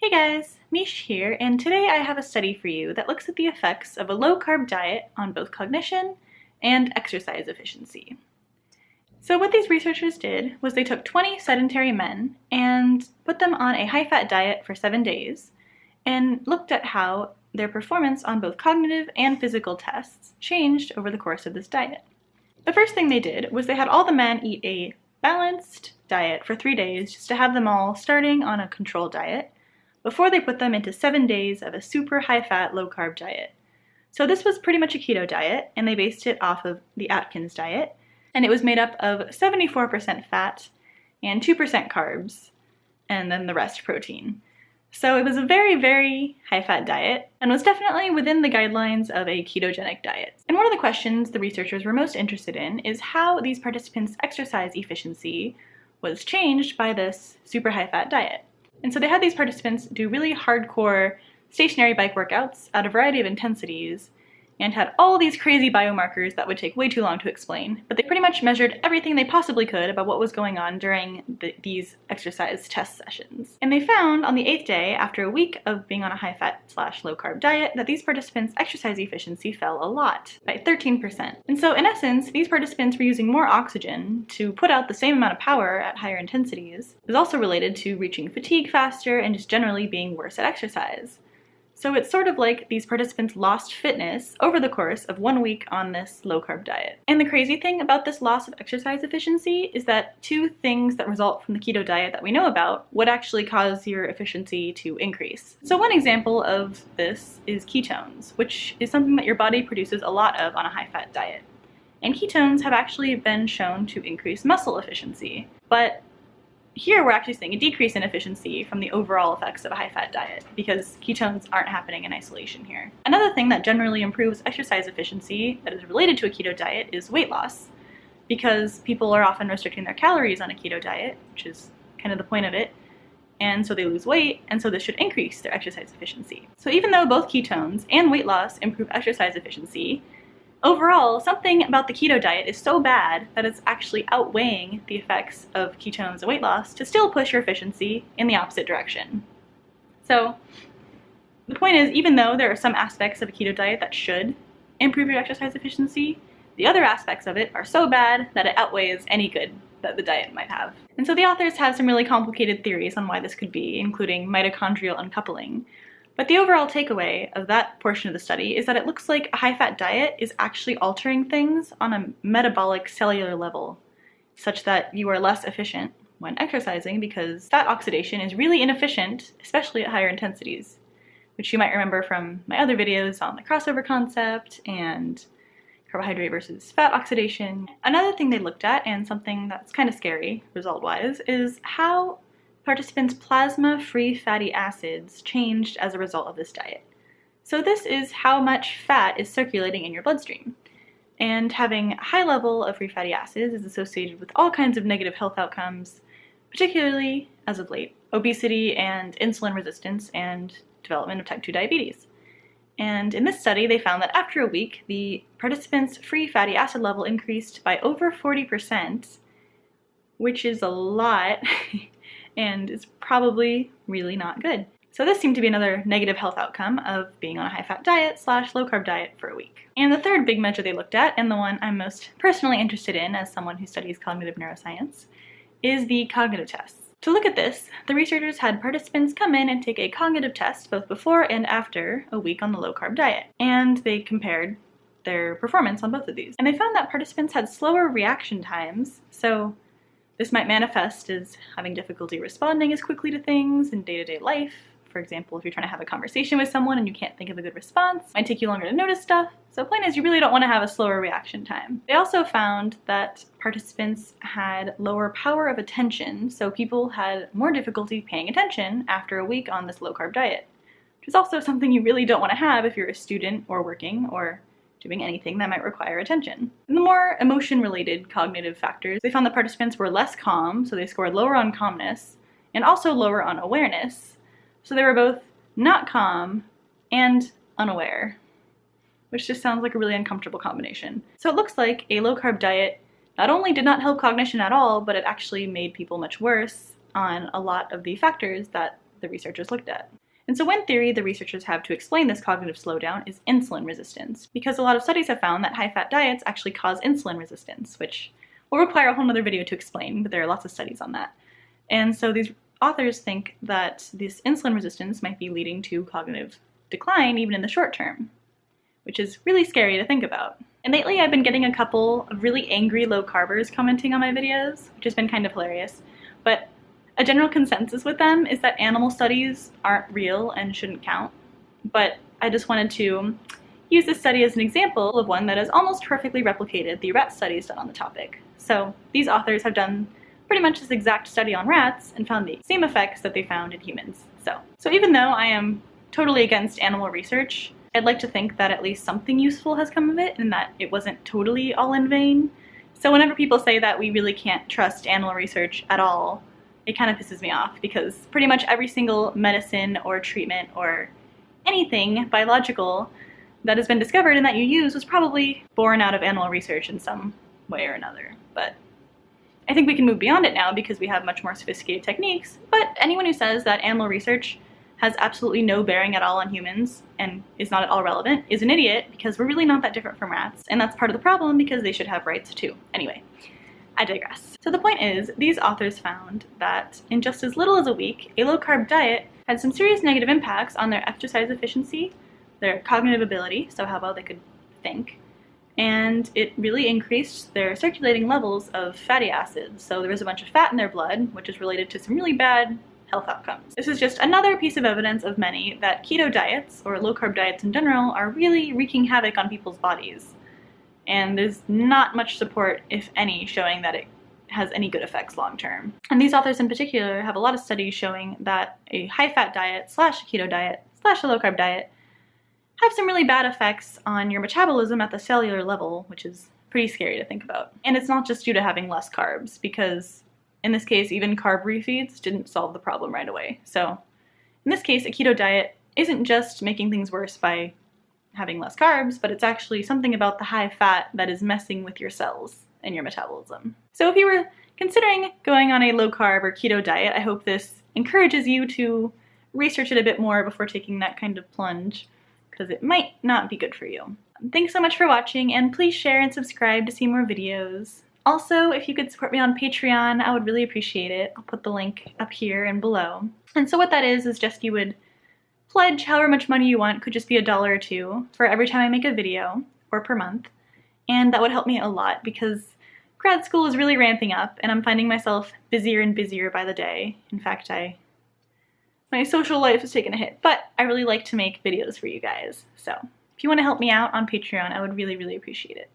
Hey guys, Mish here, and today I have a study for you that looks at the effects of a low-carb diet on both cognition and exercise efficiency. So what these researchers did was they took 20 sedentary men and put them on a high-fat diet for 7 days and looked at how their performance on both cognitive and physical tests changed over the course of this diet. The first thing they did was they had all the men eat a balanced diet for 3 days just to have them all starting on a control diet before they put them into 7 days of a super high-fat, low-carb diet. So this was pretty much a keto diet, and they based it off of the Atkins diet, and it was made up of 74% fat and 2% carbs, and then the rest protein. So it was a very, very high-fat diet, and was definitely within the guidelines of a ketogenic diet. And one of the questions the researchers were most interested in is how these participants' exercise efficiency was changed by this super high-fat diet. And so they had these participants do really hardcore stationary bike workouts at a variety of intensities and had all these crazy biomarkers that would take way too long to explain. But they pretty much measured everything they possibly could about what was going on during these exercise test sessions. And they found on the 8th day, after a week of being on a high-fat/low-carb diet, that these participants' exercise efficiency fell a lot, by 13%. And so in essence, these participants were using more oxygen to put out the same amount of power at higher intensities. It was also related to reaching fatigue faster and just generally being worse at exercise. So it's sort of like these participants lost fitness over the course of 1 week on this low-carb diet. And the crazy thing about this loss of exercise efficiency is that 2 things that result from the keto diet that we know about would actually cause your efficiency to increase. So one example of this is ketones, which is something that your body produces a lot of on a high-fat diet. And ketones have actually been shown to increase muscle efficiency. But here we're actually seeing a decrease in efficiency from the overall effects of a high-fat diet because ketones aren't happening in isolation here. Another thing that generally improves exercise efficiency that is related to a keto diet is weight loss, because people are often restricting their calories on a keto diet, which is kind of the point of it, and so they lose weight, and so this should increase their exercise efficiency. So even though both ketones and weight loss improve exercise efficiency, overall, something about the keto diet is so bad that it's actually outweighing the effects of ketones and weight loss to still push your efficiency in the opposite direction. So the point is, even though there are some aspects of a keto diet that should improve your exercise efficiency, the other aspects of it are so bad that it outweighs any good that the diet might have. And so the authors have some really complicated theories on why this could be, including mitochondrial uncoupling. But the overall takeaway of that portion of the study is that it looks like a high-fat diet is actually altering things on a metabolic cellular level, such that you are less efficient when exercising because fat oxidation is really inefficient, especially at higher intensities, which you might remember from my other videos on the crossover concept and carbohydrate versus fat oxidation. Another thing they looked at, and something that's kind of scary result-wise, is how participants' plasma-free fatty acids changed as a result of this diet. So this is how much fat is circulating in your bloodstream. And having a high level of free fatty acids is associated with all kinds of negative health outcomes, particularly, as of late, obesity and insulin resistance and development of type 2 diabetes. And in this study, they found that after a week, the participants' free fatty acid level increased by over 40%, which is a lot, and it's probably really not good. So this seemed to be another negative health outcome of being on a high-fat diet/low-carb diet for a week. And the third big measure they looked at, and the one I'm most personally interested in as someone who studies cognitive neuroscience, is the cognitive tests. To look at this, the researchers had participants come in and take a cognitive test both before and after a week on the low-carb diet. And they compared their performance on both of these. And they found that participants had slower reaction times, so this might manifest as having difficulty responding as quickly to things in day-to-day life. For example, if you're trying to have a conversation with someone and you can't think of a good response, it might take you longer to notice stuff. So point is, you really don't want to have a slower reaction time. They also found that participants had lower power of attention, so people had more difficulty paying attention after a week on this low-carb diet, which is also something you really don't want to have if you're a student or working or doing anything that might require attention. And the more emotion-related cognitive factors, they found that participants were less calm, so they scored lower on calmness, and also lower on awareness. So they were both not calm and unaware, which just sounds like a really uncomfortable combination. So it looks like a low-carb diet not only did not help cognition at all, but it actually made people much worse on a lot of the factors that the researchers looked at. And so one theory the researchers have to explain this cognitive slowdown is insulin resistance, because a lot of studies have found that high-fat diets actually cause insulin resistance, which will require a whole other video to explain, but there are lots of studies on that. And so these authors think that this insulin resistance might be leading to cognitive decline even in the short term, which is really scary to think about. And lately I've been getting a couple of really angry low-carbers commenting on my videos, which has been kind of hilarious. But a general consensus with them is that animal studies aren't real and shouldn't count. But I just wanted to use this study as an example of one that has almost perfectly replicated the rat studies done on the topic. So these authors have done pretty much this exact study on rats and found the same effects that they found in humans. So even though I am totally against animal research, I'd like to think that at least something useful has come of it and that it wasn't totally all in vain. So whenever people say that we really can't trust animal research at all, it kind of pisses me off, because pretty much every single medicine or treatment or anything biological that has been discovered and that you use was probably born out of animal research in some way or another. But I think we can move beyond it now because we have much more sophisticated techniques. But anyone who says that animal research has absolutely no bearing at all on humans and is not at all relevant is an idiot, because we're really not that different from rats, and that's part of the problem because they should have rights too. Anyway, I digress. So the point is, these authors found that in just as little as a week, a low-carb diet had some serious negative impacts on their exercise efficiency, their cognitive ability, so how well they could think, and it really increased their circulating levels of fatty acids. So there was a bunch of fat in their blood, which is related to some really bad health outcomes. This is just another piece of evidence of many that keto diets, or low-carb diets in general, are really wreaking havoc on people's bodies. And there's not much support, if any, showing that it has any good effects long-term. And these authors in particular have a lot of studies showing that a high-fat diet slash a keto diet slash a low-carb diet have some really bad effects on your metabolism at the cellular level, which is pretty scary to think about. And it's not just due to having less carbs, because in this case, even carb refeeds didn't solve the problem right away. So in this case, a keto diet isn't just making things worse by having less carbs, but it's actually something about the high fat that is messing with your cells and your metabolism. So if you were considering going on a low carb or keto diet, I hope this encourages you to research it a bit more before taking that kind of plunge, because it might not be good for you. Thanks so much for watching, and please share and subscribe to see more videos. Also, if you could support me on Patreon, I would really appreciate it. I'll put the link up here and below. And so what that is just you would pledge however much money you want, could just be $1 or $2 for every time I make a video, or per month. And that would help me a lot, because grad school is really ramping up and I'm finding myself busier and busier by the day. In fact, my social life has taken a hit, but I really like to make videos for you guys. So if you want to help me out on Patreon, I would really, really appreciate it.